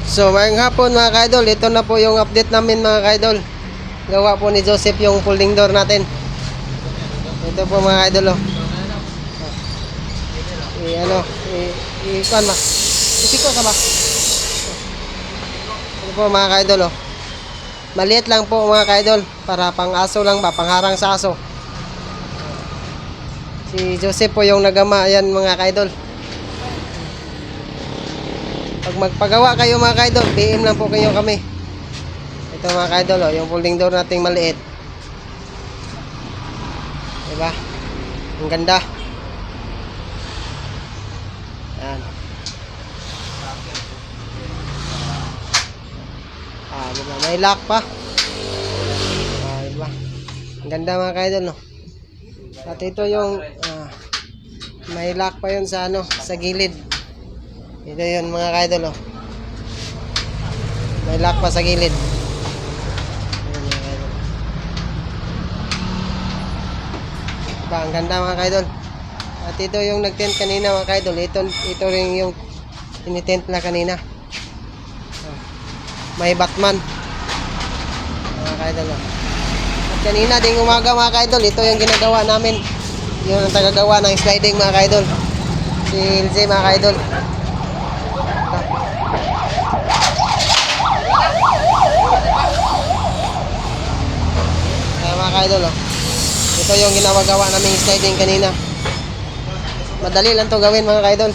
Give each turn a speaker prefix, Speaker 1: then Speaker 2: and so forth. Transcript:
Speaker 1: So ngayong hapon mga kaidol, ito na po yung update namin mga kaidol. Gawa po ni Joseph yung folding door natin. Ito po mga kaidol oh. Kuan ba? Isiko sa ba? Ito po mga kaidol oh. Maliit lang po mga kaidol, para pang aso lang ba, pangharang sa aso. Si Joseph po yung nagama, ayan mga kaidol. Pag magpagawa kayo mga kaidol, PM lang po kayo kami. Ito mga kaidol oh, yung folding door nating maliit. Diba? Ang ganda. Yan. Diba? May lock pa. Diba? Ang ganda mga kaidol no. At ito yung may lock pa yun sa ano, sa gilid. Ito yun mga kaidol oh. May lock pa sa gilid. Diba, ang ganda mga kaidol. At ito yung nag-tent kanina mga kaidol. Ito rin yung tinitent na kanina. May Batman. Mga kaidol oh. At kanina ding umaga mga kaidol, ito yung ginagawa namin. Yung tagagawa ng sliding mga kaidol. Si LJ mga kaidol. Mga kaidol oh. Ito yung ginagawa naming sliding kanina. Madali lang to gawin mga kaidol.